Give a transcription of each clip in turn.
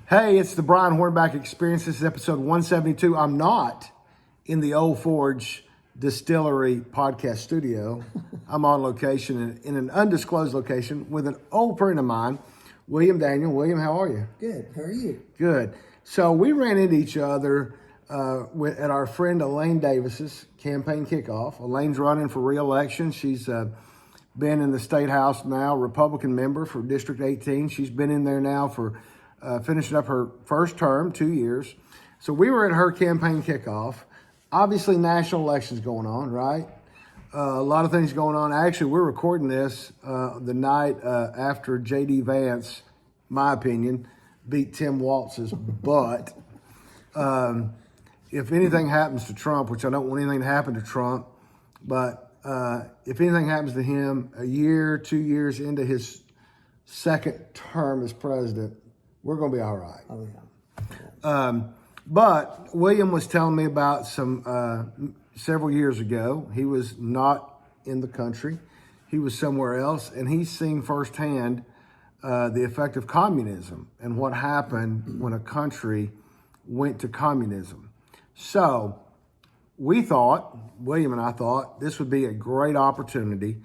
Hey, it's the Brian Hornback Experience. This is episode 172. I'm not in the Old Forge Distillery podcast studio. I'm on location in an undisclosed location with an old friend of mine, William Daniel. William, how are you? Good. How are you? Good. So we ran into each other at our friend Elaine Davis's campaign kickoff. Elaine's running for re-election. She's been in the State House now, Republican member for District 18. She's been in there now for finishing up her first term, 2 years. So we were at her campaign kickoff. Obviously, national elections going on, right? A lot of things going on. Actually, we're recording this the night after J.D. Vance, my opinion, beat Tim Walz's butt. If anything happens to Trump, which I don't want anything to happen to Trump, but if anything happens to him a year, 2 years into his second term as president, we're going to be all right. Oh, yeah. But William was telling me about some several years ago. He was not in the country. He was somewhere else, and he's seen firsthand the effect of communism and what happened when a country went to communism. So we thought, William and I thought, this would be a great opportunity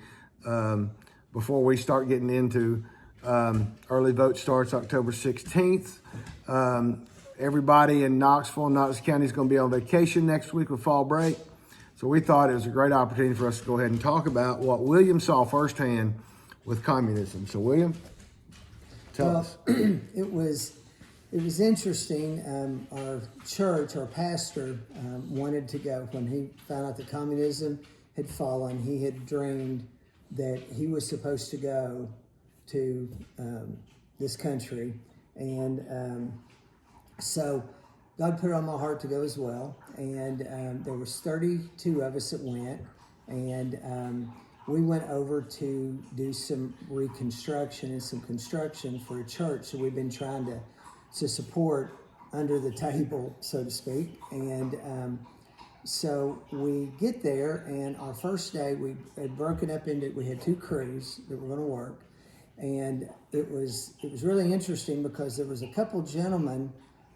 before we start getting into early vote starts October 16th. Everybody in Knoxville and Knox County is going to be on vacation next week with fall break. So we thought it was a great opportunity for us to go ahead and talk about what William saw firsthand with communism. So William, tell us. It was interesting. Our church, our pastor, wanted to go when he found out that communism had fallen. He had dreamed that he was supposed to go to this country, and so God put it on my heart to go as well. And there was 32 of us that went, and we went over to do some reconstruction and some construction for a church. So we've been trying to support under the table, so to speak. And so we get there, and our first day we had broken up into, we had two crews that were going to work. And it was really interesting because there was a couple gentlemen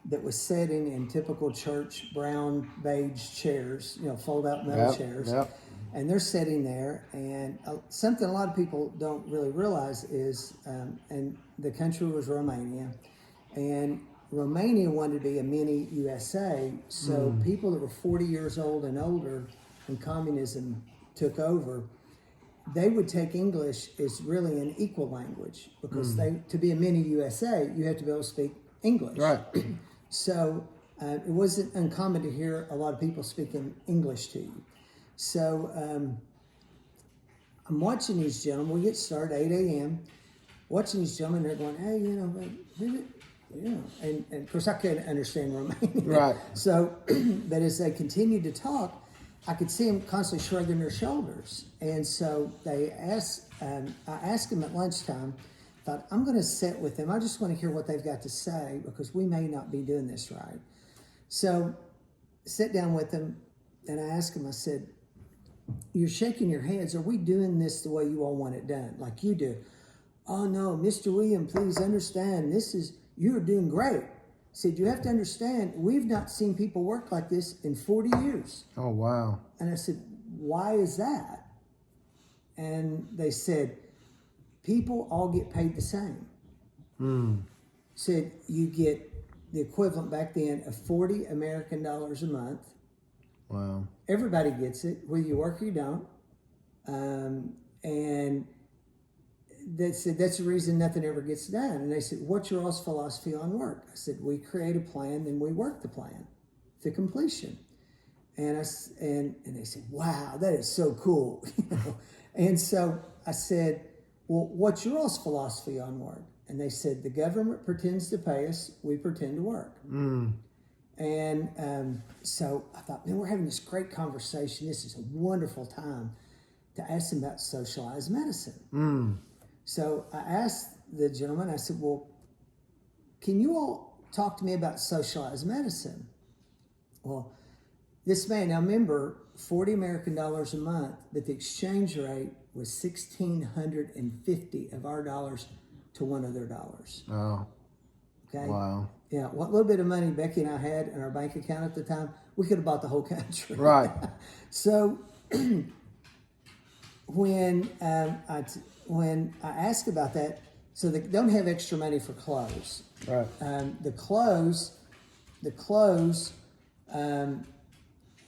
that was sitting in typical church brown beige chairs, fold out metal chairs. Yep. And they're sitting there, and something a lot of people don't really realize is, and the country was Romania, and Romania wanted to be a mini USA, so people that were 40 years old and older when communism took over, they would take English as really an equal language because to be a mini USA, you have to be able to speak English. Right. So it wasn't uncommon to hear a lot of people speaking English to you. So I'm watching these gentlemen. We get started 8 a.m. Watching these gentlemen, they're going, hey, and of course I couldn't understand Romanian. Right. So, but as they continued to talk, I could see them constantly shrugging their shoulders. And so I asked them at lunchtime, thought, I'm going to sit with them. I just want to hear what they've got to say because we may not be doing this right. So sit down with them, and I asked them, I said, you're shaking your heads. Are we doing this the way you all want it done, like you do? Oh, no, Mr. William, please understand. You're doing great. I said, you have to understand, we've not seen people work like this in 40 years. Oh, wow. And I said, why is that? And they said, people all get paid the same. Said, you get the equivalent back then of 40 American dollars a month. Wow. Everybody gets it, whether you work or you don't. And they said, that's the reason nothing ever gets done. And they said, what's your all's philosophy on work? I said, we create a plan, then we work the plan to completion. And they said, wow, that is so cool. And so I said, well, what's your all's philosophy on work? And they said, the government pretends to pay us, we pretend to work. And so I thought, man, we're having this great conversation. This is a wonderful time to ask them about socialized medicine. So I asked the gentleman, I said, well, can you all talk to me about socialized medicine? Well, this man, now remember, 40 American dollars a month, but the exchange rate was 1,650 of our dollars to one of their dollars. Oh. Okay. Wow. Yeah, what little bit of money Becky and I had in our bank account at the time, we could have bought the whole country. Right. So when when I asked about that, so they don't have extra money for clothes. Right. The clothes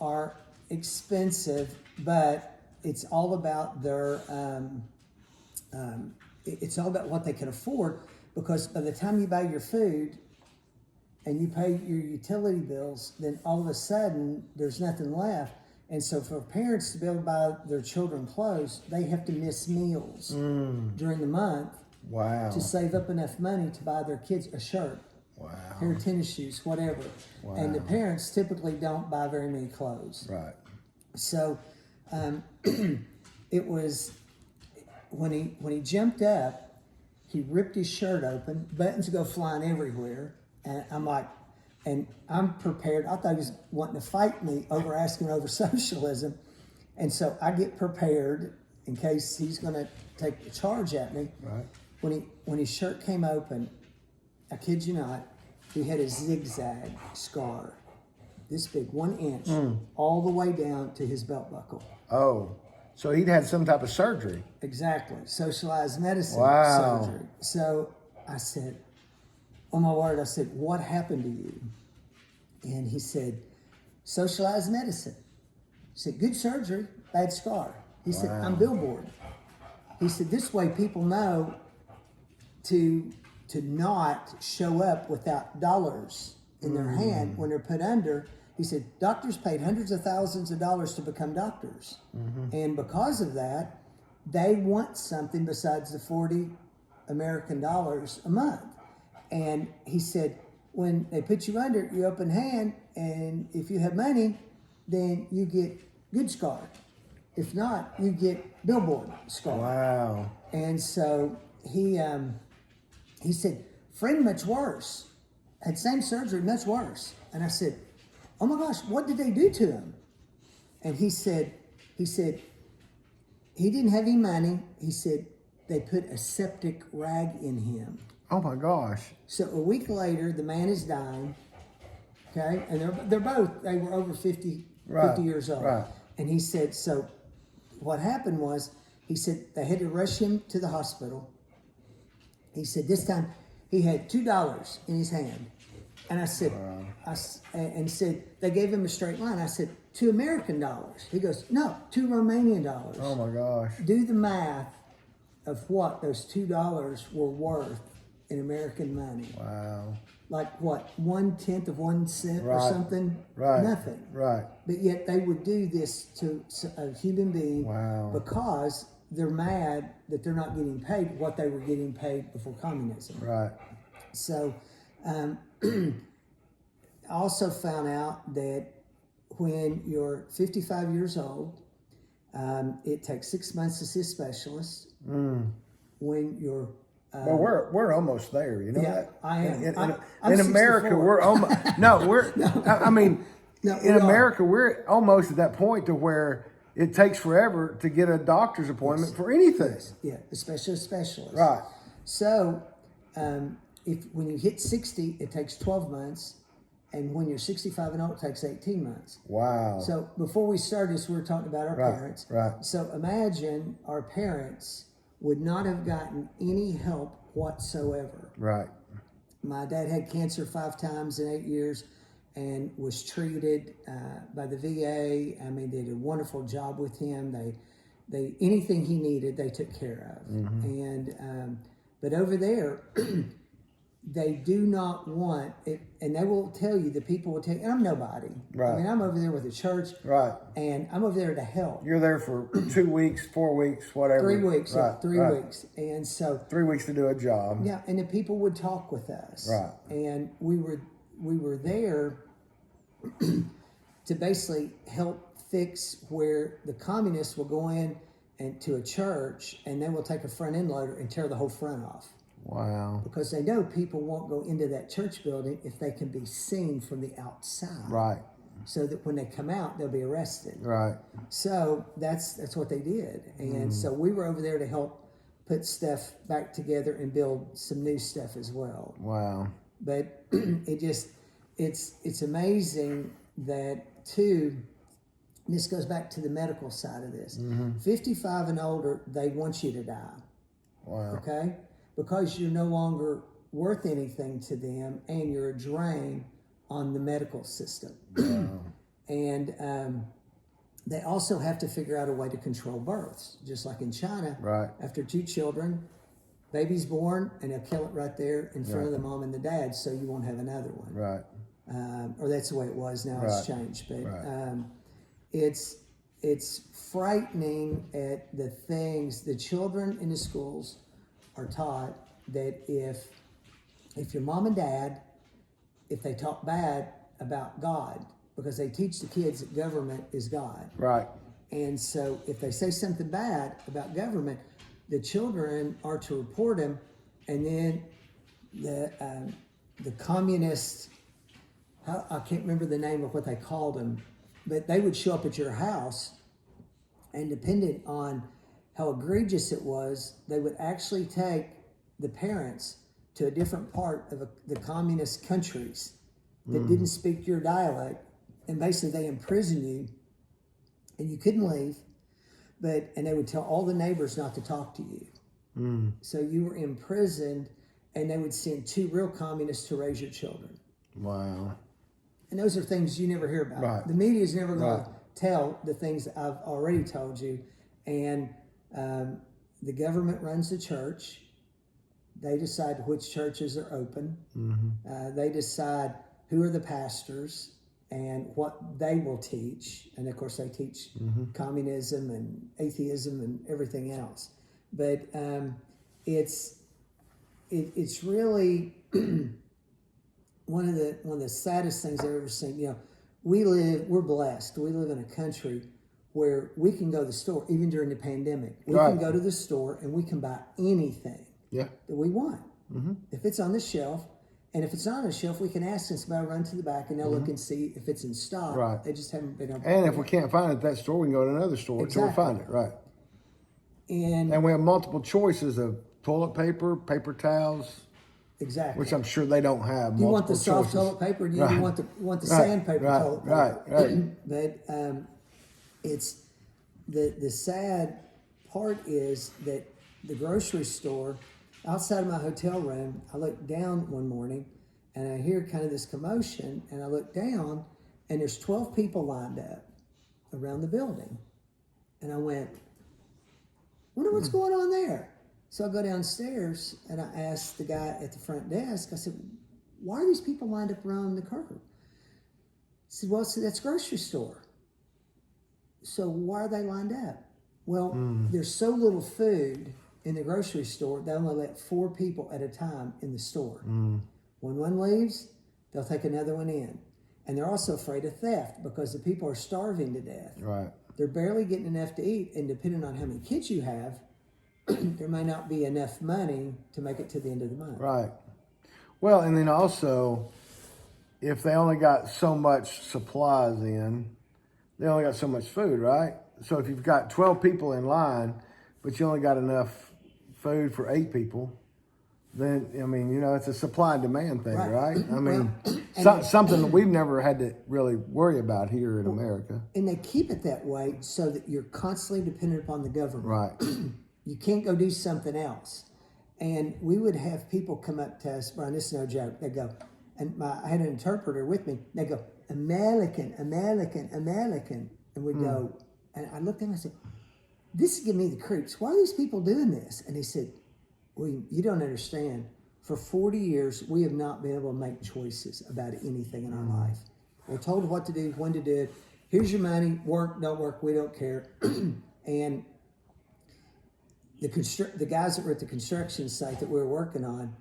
are expensive, but it's all about their it's all about what they can afford, because by the time you buy your food and you pay your utility bills, then all of a sudden there's nothing left. And so for parents to be able to buy their children clothes, they have to miss meals during the month Wow. to save up enough money to buy their kids a shirt, Wow. pair of tennis shoes, whatever. Wow. And the parents typically don't buy very many clothes. Right. So it was when he jumped up, he ripped his shirt open, buttons go flying everywhere, and I'm like, and I'm prepared. I thought he was wanting to fight me over asking over socialism, and so I get prepared in case he's going to take the charge at me. Right. When his shirt came open, I kid you not, he had a zigzag scar, this big, 1 inch, all the way down to his belt buckle. Oh, so he'd had some type of surgery. Exactly, socialized medicine Wow. surgery. So I said, oh my word, I said, what happened to you? And he said, socialized medicine. I said, good surgery, bad scar. He said, I'm billboard. He said, this way people know to not show up without dollars in their hand when they're put under. He said, doctors paid hundreds of thousands of dollars to become doctors. And because of that, they want something besides the 40 American dollars a month. And he said, when they put you under, you open hand, and if you have money, then you get good scar. If not, you get billboard scar. Wow. And so he said, friend, much worse. Had same surgery, much worse. And I said, oh my gosh, what did they do to him? And he said, he didn't have any money. He said, they put a septic rag in him. Oh my gosh. So a week later, the man is dying. Okay, and they were over 50 years old. Right. And he said, so what happened was, he said they had to rush him to the hospital. He said this time he had $2 in his hand. And I said, and said, they gave him a straight line. I said, $2 American. He goes, no, $2 Romanian. Oh my gosh. Do the math of what those $2 were worth in American money. Wow. Like what, 1/10 of 1 cent or something? Right. Nothing. Right. But yet they would do this to a human being because they're mad that they're not getting paid what they were getting paid before communism. Right. So I also found out that when you're 55 years old, it takes 6 months to see a specialist. When you're Well, we're almost there. You know that? I am. In America, 64. we're almost I mean, No, in America, we're almost at that point to where it takes forever to get a doctor's appointment for anything. Yeah, especially a specialist. Right. So, when you hit 60, it takes 12 months, and when you're 65 and old, it takes 18 months. Wow. So before we started this, we were talking about our parents. Right. So imagine our parents would not have gotten any help whatsoever. Right. My dad had cancer 5 times in 8 years and was treated by the VA. I mean, they did a wonderful job with him. They anything he needed, they took care of. And but over there, they do not want it, and they will tell you, the people will tell you, and I'm nobody. Right. I mean, I'm over there with the church. Right. And I'm over there to help. You're there for 2 weeks, 4 weeks, whatever. 3 weeks, Right. 3 weeks. And so 3 weeks to do a job. yeah, and the people would talk with us. Right. And we were there to basically help fix where the communists will go in and to a church, and they will take a front end loader and tear the whole front off. Wow. Because they know people won't go into that church building if they can be seen from the outside. Right. So that when they come out, they'll be arrested. Right. So that's what they did. And so we were over there to help put stuff back together and build some new stuff as well. Wow. But it's amazing that too. This goes back to the medical side of this. 55 and older, they want you to die. Wow. Okay? Because you're no longer worth anything to them and you're a drain on the medical system. Wow. And they also have to figure out a way to control births. Just like in China, Right. after 2 children, baby's born and they'll kill it right there in front of the mom and the dad so you won't have another one. Right. Or that's the way it was. Now it's changed. But it's frightening at the things the children in the schools are taught that if your mom and dad, if they talk bad about God, because they teach the kids that government is God. Right. And so if they say something bad about government, the children are to report them, and then the communists, I can't remember the name of what they called them, but they would show up at your house, and depending on how egregious it was, they would actually take the parents to a different part of the communist countries that didn't speak your dialect, and basically they imprison you, and you couldn't leave, and they would tell all the neighbors not to talk to you. So you were imprisoned, and they would send 2 real communists to raise your children. Wow. And those are things you never hear about. Right. The media is never going to tell the things that I've already told you. And the government runs the church. They decide which churches are open. They decide who are the pastors and what they will teach. And of course, they teach communism and atheism and everything else. But it's really one of the saddest things I've ever seen. You know, we're blessed. We live in a country where we can go to the store, even during the pandemic. We can go to the store and we can buy anything that we want. If it's on the shelf, and if it's not on the shelf, we can ask somebody to run to the back and they'll look and see if it's in stock. Right. They just haven't been able to. And if we can't find it at that store, we can go to another store until we find it. Right. And we have multiple choices of toilet paper, paper towels. Exactly. Which I'm sure they don't have. Do you want the choices. soft toilet paper? Or do you want the sandpaper toilet paper? Right. But it's the sad part is that the grocery store outside of my hotel room, I looked down one morning and I hear kind of this commotion, and I look down and there's 12 people lined up around the building, and I went, wonder what's going on there. So I go downstairs and I asked the guy at the front desk, I said, why are these people lined up around the curb? He said, well, so that's grocery store. So why are they lined up? Well, there's so little food in the grocery store, they only let 4 people at a time in the store. When one leaves, they'll take another one in. And they're also afraid of theft because the people are starving to death. Right. They're barely getting enough to eat, and depending on how many kids you have, there may not be enough money to make it to the end of the month. Right. Well, and then also, if they only got so much supplies in, they only got so much food, right? So if you've got 12 people in line, but you only got enough food for 8 people, then, I mean, you know, it's a supply and demand thing, right? I mean, something that we've never had to really worry about here in America. And they keep it that way so that you're constantly dependent upon the government. Right. You can't go do something else. And we would have people come up to us, Brian, this is no joke. They go, and I had an interpreter with me. They go, American. And we go, and I looked at him and I said, this is giving me the creeps. Why are these people doing this? And he said, well, you don't understand. For 40 years, we have not been able to make choices about anything in our life. We're told what to do, when to do it. Here's your money, work, don't work, we don't care. And the guys that were at the construction site that we were working on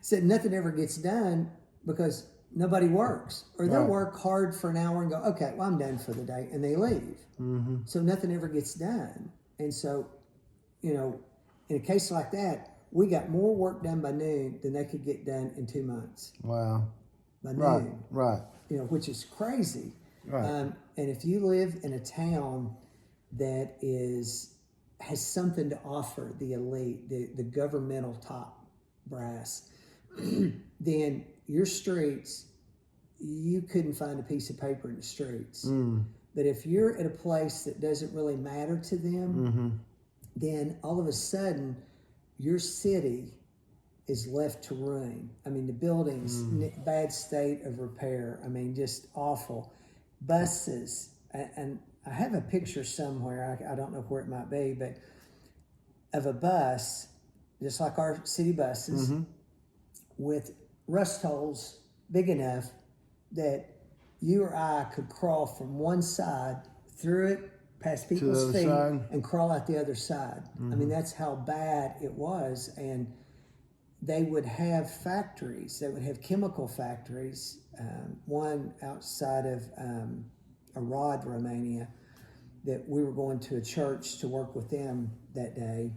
said nothing ever gets done because nobody works. Or they'll work hard for an hour and go, okay, well, I'm done for the day, and they leave. So nothing ever gets done. And so, you know, in a case like that, we got more work done by noon than they could get done in 2 months. Wow. By noon. Right. You know, which is crazy. Right. And if you live in a town that has something to offer the elite, the governmental top brass, then your streets, you couldn't find a piece of paper in the streets. But if you're at a place that doesn't really matter to them, then all of a sudden your city is left to ruin. I mean, the buildings, bad state of repair. I mean, just awful. Buses, and I have a picture somewhere, I don't know where it might be, but of a bus, just like our city buses, with rust holes big enough that you or I could crawl from one side through it, past people's feet, and crawl out the other side. I mean, that's how bad it was. And they would have factories. They would have chemical factories. One outside of Arad, Romania, that we were going to a church to work with them that day.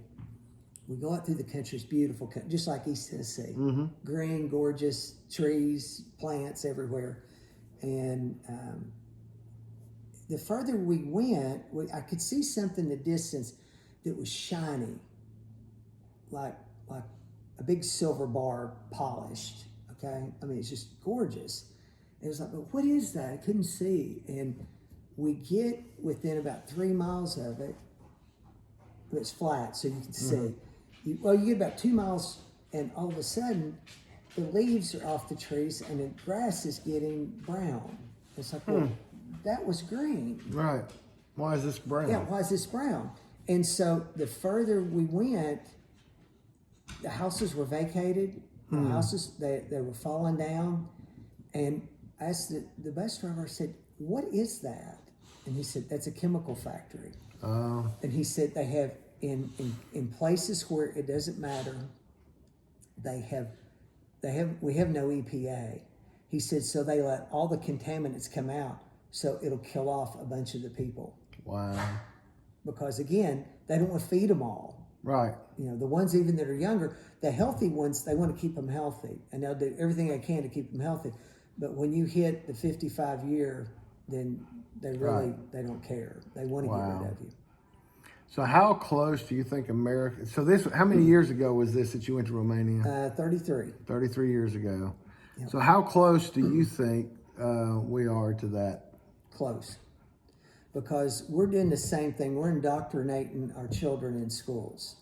We go out through the country. It's beautiful, just like East Tennessee. Green, gorgeous trees, plants everywhere. And the further we went, I could see something in the distance that was shiny, like a big silver bar polished, okay? I mean, it's just gorgeous. It was like, but what is that? I couldn't see. And we get within about 3 miles of it, but it's flat, so you can see. You get about 2 miles, and all of a sudden, the leaves are off the trees, and the grass is getting brown. It's like, well, that was green. Right. Why is this brown? Yeah, why is this brown? And so the further we went, the houses were vacated. The houses, they were falling down. And I asked the bus driver, I said, what is that? And he said, that's a chemical factory. And he said they have, in places where it doesn't matter, we have no EPA. He said, so they let all the contaminants come out, so it'll kill off a bunch of the people. Wow. Because again, they don't want to feed them all. Right. You know, the ones even that are younger, the healthy ones, they want to keep them healthy, and they'll do everything they can to keep them healthy. But when you hit the 55 year, then they really, they don't care. They want to get rid of you. So how close do you think America, how many years ago was this that you went to Romania? 33. 33 years ago. Yep. So how close do you think we are to that? Close. Because we're doing the same thing. We're indoctrinating our children in schools.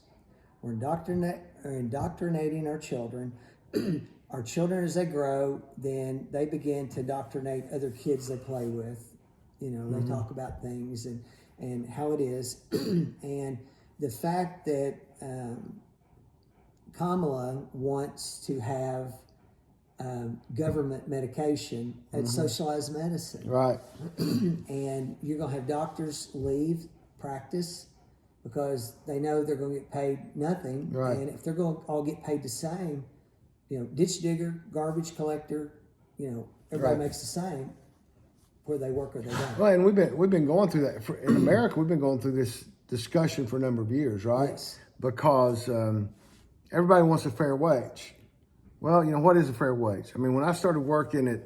We're indoctrinating our children. Our children, as they grow, then they begin to indoctrinate other kids they play with. You know, they talk about things and how it is. And the fact that Kamala wants to have government medication, it's socialized medicine. Right. And you're going to have doctors leave practice because they know they're going to get paid nothing. Right. And if they're going to all get paid the same, you know, ditch digger, garbage collector, you know, everybody makes the same, whether they work or they don't. Right, and we've been going through that. In America, we've been going through this discussion for a number of years, right? Yes. Because everybody wants a fair wage. Well, you know, what is a fair wage? I mean, when I started working at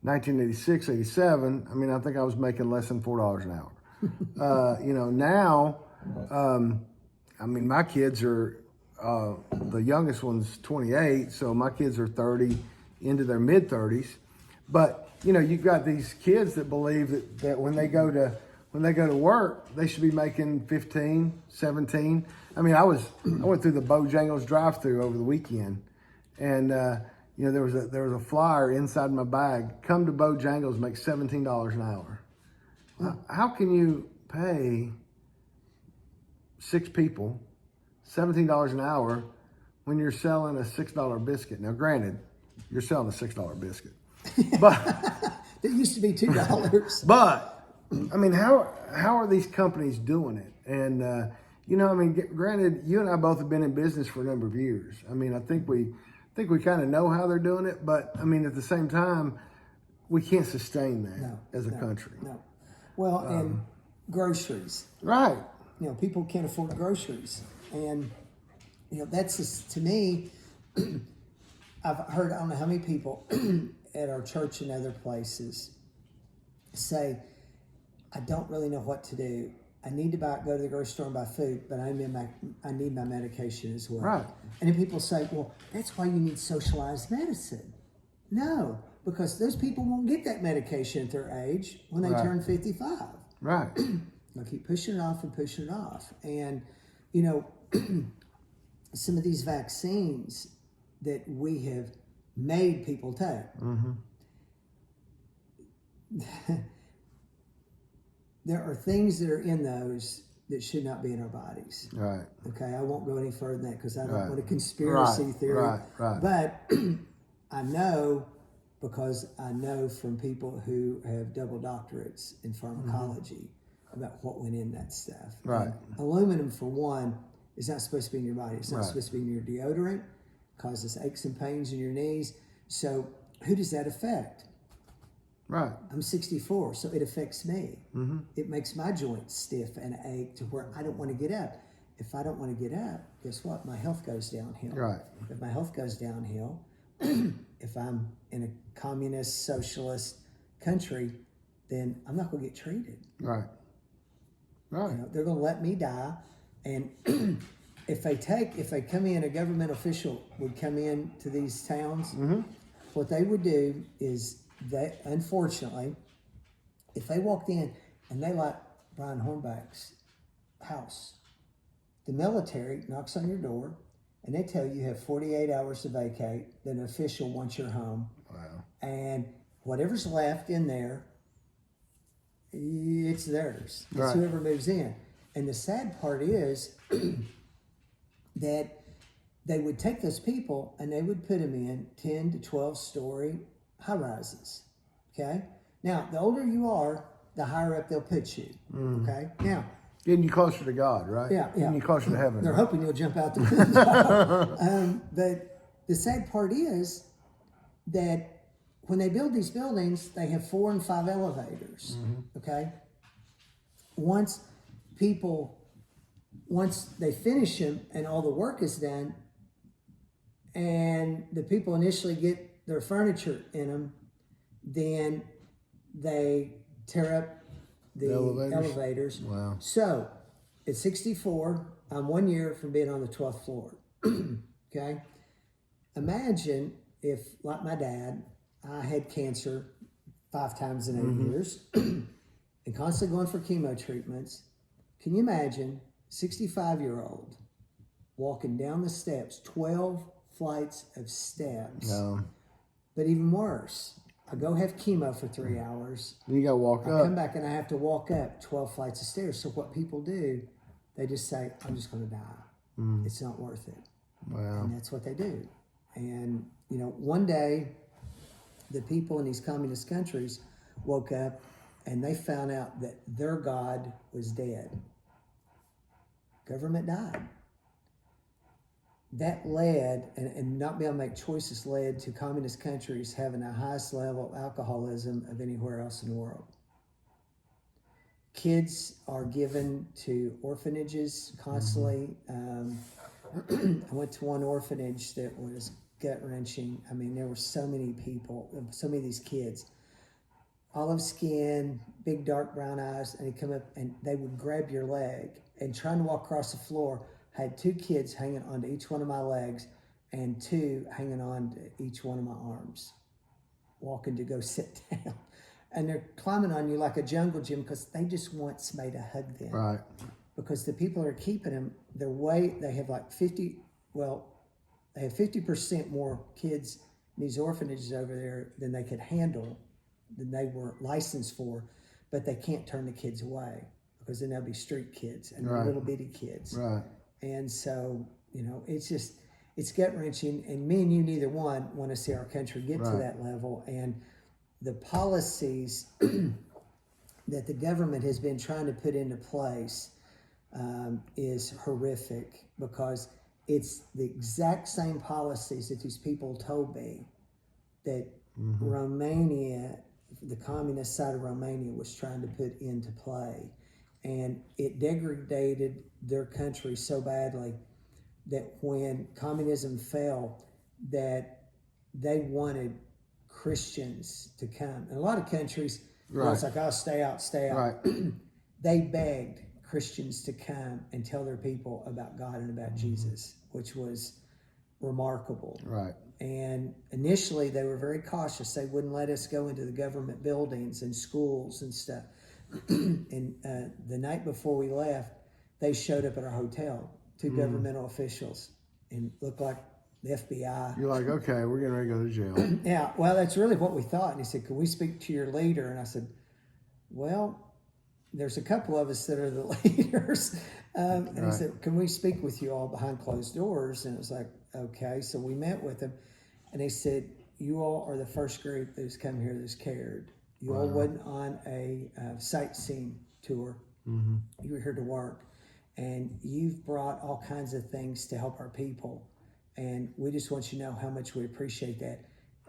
1986, 87, I mean, I think I was making less than $4 an hour. You know, now, I mean, my kids are, the youngest one's 28, so my kids are 30 into their mid 30s. But, you know, you've got these kids that believe that when they go to work, they should be making 15, 17. I mean, I went through the Bojangles drive-through over the weekend, and you know, there was a flyer inside my bag. Come to Bojangles, make $17 an hour. How can you pay 6 people $17 an hour when you're selling a $6 biscuit? Now, granted, you're selling a $6 biscuit, but it used to be $2. But I mean, how are these companies doing it? And you know, I mean, granted, you and I both have been in business for a number of years. I mean, I think we kind of know how they're doing it, but I mean, at the same time, we can't sustain that as a country. No. Well, and groceries. Right. You know, people can't afford groceries, and you know, that's just, to me. I've heard, I don't know how many people at our church and other places say, I don't really know what to do. I need to go to the grocery store and buy food, but I need my medication as well. Right. And then people say, well, that's why you need socialized medicine. No, because those people won't get that medication at their age when they turn 55. Right. They'll keep pushing it off and pushing it off. And, some of these vaccines that we have made people take, there are things that are in those that should not be in our bodies. Right. Okay, I won't go any further than that because I don't Right. want a conspiracy theory. Right. But I know, because I know from people who have double doctorates in pharmacology about what went in that stuff. Right. And aluminum, for one, is not supposed to be in your body. It's not Right. supposed to be in your deodorant. Causes aches and pains in your knees. So who does that affect? Right. I'm 64, so it affects me. It makes my joints stiff and ache to where I don't want to get up. If I don't want to get up, guess what? My health goes downhill. Right. If my health goes downhill, if I'm in a communist, socialist country, then I'm not going to get treated. Right. Right. They're going to let me die. And if they come in, a government official would come in to these towns, what they would do is that, unfortunately, if they walked in and they like Brian Hornback's house, the military knocks on your door and they tell you have 48 hours to vacate, then an official wants your home. Wow. And whatever's left in there, it's theirs. It's Right. whoever moves in. And the sad part is that they would take those people and they would put them in 10 to 12 story high rises. Okay? Now, the older you are, the higher up they'll put you. Okay? Now, Getting you closer to God, right? Yeah, yeah. Getting you closer to heaven. they're right? hoping you'll jump out the window. But the sad part is that when they build these buildings, they have 4 and 5 elevators. Okay? Once they finish them and all the work is done, and the people initially get their furniture in them, then they tear up the elevators. Wow. So, at 64, I'm 1 year from being on the 12th floor. Okay? Imagine if, like my dad, I had cancer 5 times in 8 years and constantly going for chemo treatments. Can you imagine 65-year-old walking down the steps, 12 flights of steps? No. But even worse, I go have chemo for 3 hours. Then you got to walk I up. come back and I have to walk up 12 flights of stairs. So what people do, they just say, I'm just going to die. It's not worth it. Wow. And that's what they do. And, one day, the people in these communist countries woke up and they found out that their God was dead. Government died. That led, and not being able to make choices led to communist countries having the highest level of alcoholism of anywhere else in the world. Kids are given to orphanages constantly. I went to one orphanage that was gut-wrenching. I mean, there were so many people, so many of these kids, olive skin, big dark brown eyes, and they come up and they would grab your leg and trying to walk across the floor. I had 2 kids hanging onto each one of my legs and 2 hanging on to each one of my arms, walking to go sit down. And they're climbing on you like a jungle gym because they just want somebody to hug them. Right. Because the people that are keeping them, they have like 50% more kids in these orphanages over there than they could handle, than they were licensed for, but they can't turn the kids away because then they'll be street kids and Right. little bitty kids. Right. And so, it's gut-wrenching, and me and you, neither one, want to see our country get to Right. that level. And the policies that the government has been trying to put into place is horrific, because it's the exact same policies that these people told me that Romania, the communist side of Romania, was trying to put into play. And it degraded their country so badly that when communism fell, that they wanted Christians to come. And a lot of countries, it's like, oh, stay out. Right. They begged Christians to come and tell their people about God and about Jesus, which was remarkable. Right. And initially they were very cautious. They wouldn't let us go into the government buildings and schools and stuff. And the night before we left, they showed up at our hotel, two governmental officials, and looked like the FBI. You're like, okay, we're getting ready to go to jail. Yeah, well, that's really what we thought. And he said, can we speak to your leader? And I said, well, there's a couple of us that are the leaders. And he said, can we speak with you all behind closed doors? And it was like, okay. So we met with them. And they said, you all are the first group that's come here that's cared. You all went on a sightseeing tour. You were here to work. And you've brought all kinds of things to help our people. And we just want you to know how much we appreciate that.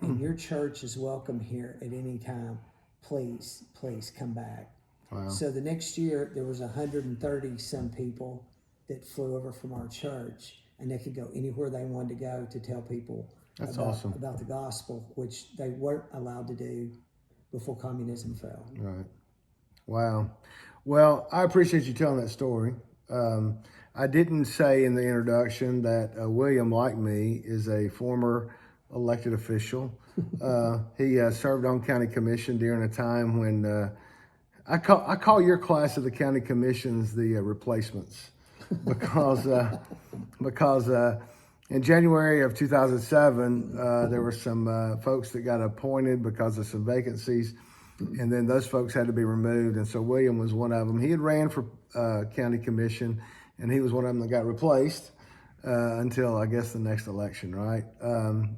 And your church is welcome here at any time. Please, please come back. Wow. So the next year, there was 130 some people that flew over from our church, and they could go anywhere they wanted to go to tell people about the gospel, which they weren't allowed to do before communism fell. Right. Wow. Well, I appreciate you telling that story. I didn't say in the introduction that William, like me, is a former elected official. He served on county commission during a time when I call your class of the county commissions the replacements, because in January of 2007 there were some folks that got appointed because of some vacancies, and then those folks had to be removed, and so William was one of them. He had ran for county commission, and he was one of them that got replaced until I guess the next election. Right?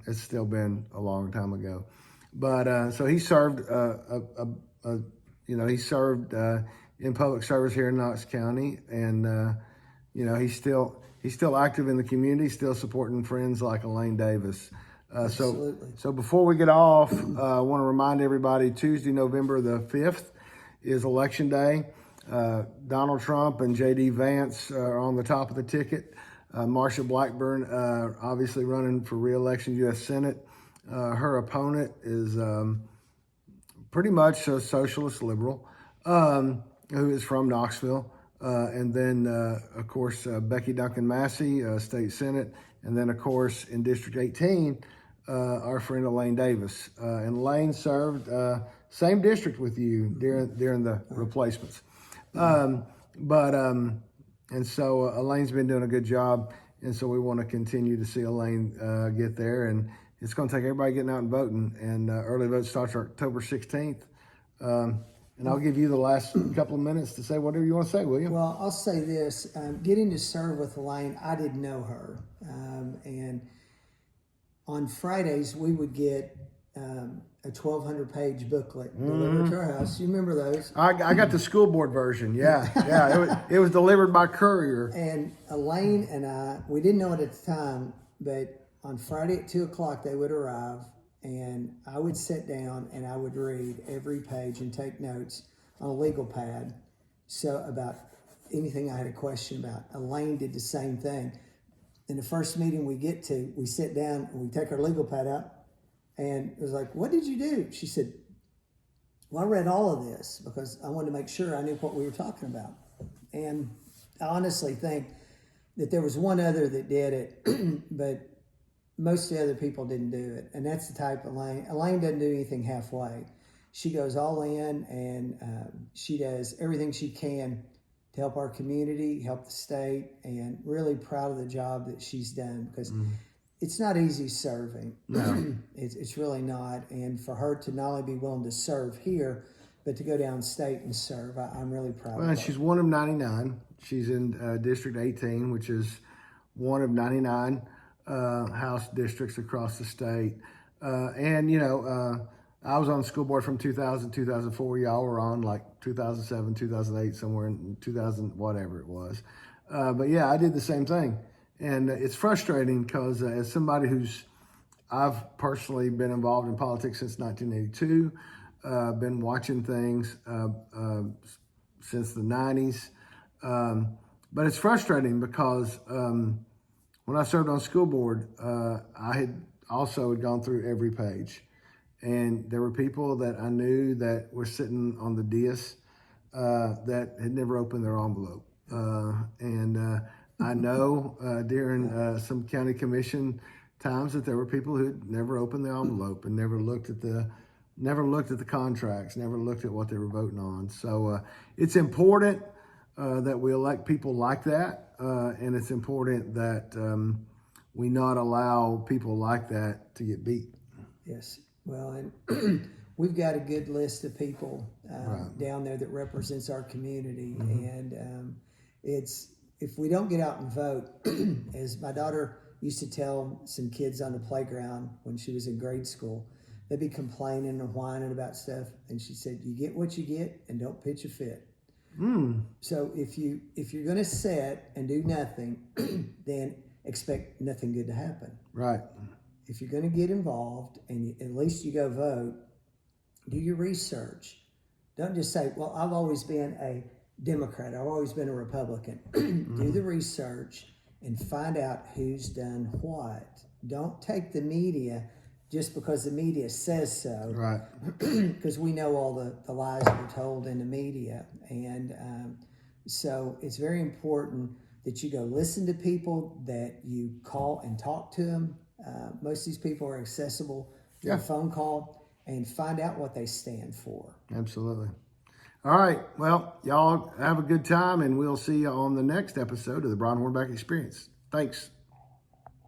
It's still been a long time ago, but so he served he served in public service here in Knox County, and he's still active in the community, still supporting friends like Elaine Davis. So before we get off, I want to remind everybody, Tuesday, November the 5th is Election Day. Donald Trump and J.D. Vance are on the top of the ticket. Marsha Blackburn, obviously running for re-election U.S. Senate. Her opponent is pretty much a socialist liberal who is from Knoxville. And then, of course, Becky Duncan Massey, State Senate. And then, of course, in District 18, our friend Elaine Davis. And Elaine served same district with you during the replacements. And so Elaine's been doing a good job. And so we want to continue to see Elaine get there. And it's going to take everybody getting out and voting. And early vote starts October 16th. And I'll give you the last couple of minutes to say whatever you want to say, William. Well, I'll say this. Getting to serve with Elaine, I didn't know her. And on Fridays, we would get a 1,200-page booklet delivered to our house. You remember those? I got the school board version, yeah. It was delivered by courier. And Elaine and I, we didn't know it at the time, but on Friday at 2 o'clock, they would arrive. And I would sit down and I would read every page and take notes on a legal pad. So about anything I had a question about. Elaine did the same thing. In the first meeting we get to, we sit down and we take our legal pad out. And it was like, what did you do? She said, well, I read all of this because I wanted to make sure I knew what we were talking about. And I honestly think that there was one other that did it, but most of the other people didn't do it. And that's the type of Elaine. Elaine doesn't do anything halfway. She goes all in, and she does everything she can to help our community, help the state, and really proud of the job that she's done, because it's not easy serving. No. It's really not. And for her to not only be willing to serve here, but to go downstate and serve, I'm really proud of her. She's one of 99. She's in District 18, which is one of 99 House districts across the state. I was on the school board from 2000 2004. Y'all were on like 2007, 2008, somewhere in 2000, whatever it was. But yeah, I did the same thing. And it's frustrating because as somebody I've personally been involved in politics since 1982, been watching things since the 90s. But it's frustrating because when I served on school board, I had gone through every page. And there were people that I knew that were sitting on the dais that had never opened their envelope. And I know during some county commission times that there were people who never opened the envelope and never looked at the contracts, never looked at what they were voting on. So it's important that we elect people like that, and it's important that we not allow people like that to get beat. Yes. Well, and we've got a good list of people down there that represents our community, and it's if we don't get out and vote, as my daughter used to tell some kids on the playground when she was in grade school, they'd be complaining and whining about stuff, and she said, "You get what you get, and don't pitch a fit." So if you're going to sit and do nothing, then expect nothing good to happen. Right. If you're going to get involved and at least you go vote, do your research. Don't just say, well, I've always been a Democrat, I've always been a Republican. Do the research and find out who's done what. Don't take the media just because the media says so. Right. Because we know all the lies that are told in the media. And so it's very important that you go listen to people, that you call and talk to them. Most of these people are accessible through a phone call, and find out what they stand for. Absolutely. All right. Well, y'all have a good time, and we'll see you on the next episode of the Brian Hornback Experience. Thanks.